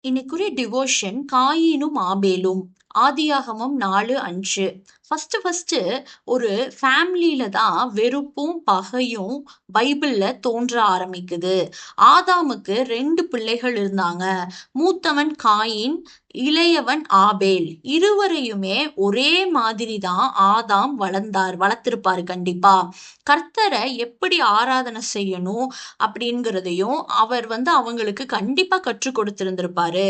இன்னைக்குரிய devotion காயினும் ஆபேலும். ஆதியாகமம் 4:5. First ஒரு ஃபேமிலியில தான் வெறுப்பும் பகையும் பைபிள்ல தோன்ற ஆரம்பிக்குது. ஆதாமுக்கு 2 பிள்ளைகள் இருந்தாங்க. மூத்தவன் காயின், இளையவன் ஆபேல். இருவரையுமே ஒரே மாதிரி தான் ஆதாம் வளர்த்திருப்பாரு கண்டிப்பா. கர்த்தரை எப்படி ஆராதனை செய்யணும் அப்படிங்கிறதையும் அவர் அவங்களுக்கு கண்டிப்பா கற்றுக் கொடுத்திருந்திருப்பாரு.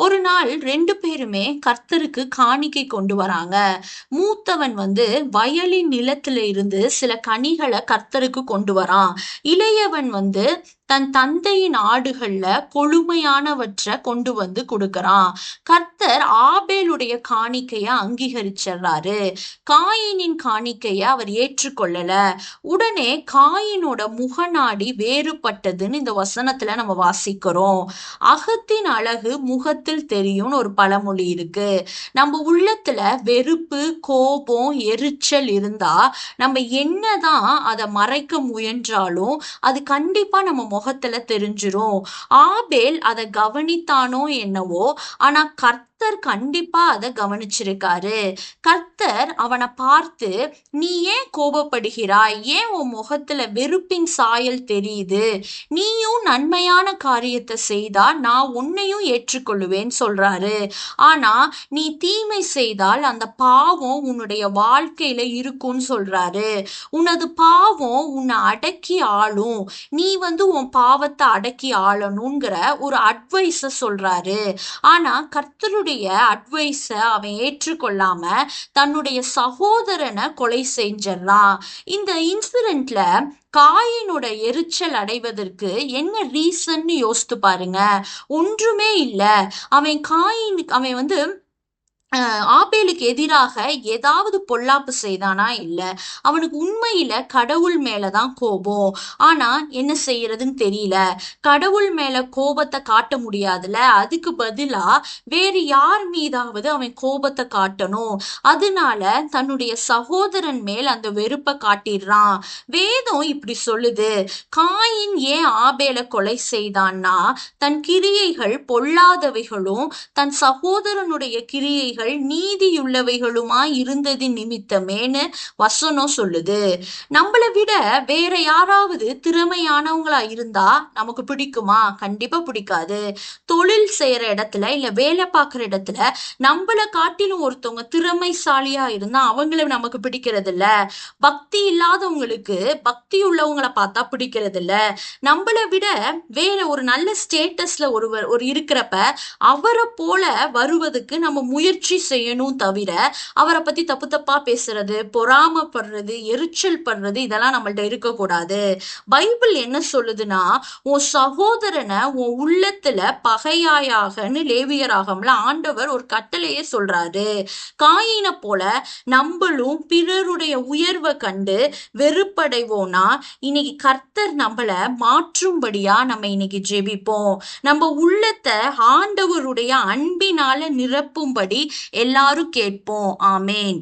ஒரு நாள் 2 பேருமே கர்த்தருக்கு காணிக்கை கொண்டு வராங்க. மூத்தவன் வயலின் நிலத்துல இருந்து சில கனிகளை கர்த்தருக்கு கொண்டு வரான். இளையவன் தன் தந்தையின் ஆடுகள்ல கொழுமையானவற்றை கொண்டு கொடுக்கறான். கர்த்தர் ஆபேலுடைய காணிக்கைய அங்கீகரிச்சிடுறாரு. காயினின் காணிக்கைய அவர் ஏற்றுக்கொள்ளல. உடனே காயினோட முகநாடி வேறுபட்டதுன்னு இந்த வசனத்துல நம்ம வாசிக்கிறோம். அகத்தின் அழகு முகத்தில் தெரியும்னு ஒரு பழமொழி இருக்கு. நம்ம உள்ளத்துல வெறுப்பு, கோபம், எரிச்சல் இருந்தா நம்ம என்னதான் அதை மறைக்க முயன்றாலும் அது கண்டிப்பா நம்ம முகத்துல தெரிஞ்சிரும். ஆபேல் அதை கவனித்தானோ என்னவோ, ஆனா கர்த்தர் கண்டிப்பா அதை கவனிச்சிருக்காரு. கர்த்தர் அவனை பார்த்து, நீ ஏன் கோபப்படுகிறாய்? ஏன் உன் முகத்துல வெறுப்பின் சாயல் தெரியுது? நீயும் நன்மையான காரியத்தை செய்தா நான் உன்னையும் ஏற்றுக்கொள்ளுவேன் சொல்றாரு. ஆனா நீ தீமை செய்தால் அந்த பாவம் உன்னுடைய வாழ்க்கையில இருக்கும்னு சொல்றாரு. உனது பாவம் உன்னை அடக்கி ஆளும். நீ உன் பாவத்தை அடக்கி ஆளணுங்கிற ஒரு அட்வைஸ சொல்றாரு. ஆனா கர்த்தருடைய அட்வைஸ அவன் ஏற்றுக்கொள்ளாம தன்னுடைய சகோதரனை கொலை செஞ்சிடறான். இந்த இன்சிடென்ட்ல காயினோட எரிச்சல் அடைவதற்கு என்ன ரீசன்னு யோசித்து பாருங்க. ஒன்றுமே இல்ல. அவன் ஆபேலுக்கு எதிராக ஏதாவது பொல்லாப்பு செய்தானா? இல்ல. அவனுக்கு உண்மையில கடவுள் மேலதான் கோபம். ஆனா என்ன செய்யறதுன்னு தெரியல. கடவுள் மேல கோபத்தை காட்ட முடியாதுல. அதுக்கு பதிலா வேறு யார் மீதாவது அவன் கோபத்தை காட்டணும். அதனால தன்னுடைய சகோதரன் மேல் அந்த வெறுப்பை காட்டிடுறான். வேதம் இப்படி சொல்லுது. காயின் ஏன் ஆபேலை கொலை செய்தான்னா, தன் கிரியைகள் பொல்லாதவைகளும் தன் சகோதரனுடைய கிரியைகள் நீதியுள்ளவைகளுமா இருந்தது நிமித்தமேன்னு வசனம் சொல்லுது. நம்மளை விட வேற யாராவது திறமையானவங்களா இருந்தா நமக்கு பிடிக்குமா? கண்டிப்பா பிடிக்காது. தொழில் செய்யற இடத்துல இல்ல வேலை பார்க்குற இடத்துல நம்மளை காட்டிலும் ஒருத்தவங்க திறமைசாலியா இருந்தா அவங்கள நமக்கு பிடிக்கிறது இல்ல. பக்தி இல்லாதவங்களுக்கு பக்தி உள்ளவங்களை பார்த்தா பிடிக்கிறது இல்ல. நம்மளை விட வேற ஒரு நல்ல ஸ்டேட்டஸ்ல ஒரு இருக்கிறப்ப அவரை போல வருவதுக்கு நம்ம முயற்சி செய்யணும். தவிர அவரை பத்தி தப்பு தப்பா பேசுறது, பொறாமப்படுறது, எரிச்சல் படுறது இதெல்லாம் நம்மள்ட்ட இருக்கக்கூடாது. பைபிள் என்ன சொல்லுதுன்னா, உன் சகோதரனை உன் உள்ளத்துல பகையாயாகன்னு லேவியராகம்ல ஆண்டவர் ஒரு கட்டளையே சொல்றாரு. காயினை போல நம்மளும் பிறருடைய உயர்வை கண்டு வெறுப்படைவோனா இன்னைக்கு கர்த்தர் நம்மளை மாற்றும்படியா நம்ம இன்னைக்கு ஜெபிப்போம். நம்ம உள்ளத்தை ஆண்டவருடைய அன்பினால நிரப்பும்படி எல்லாரும் கேட்போம். ஆமேன்.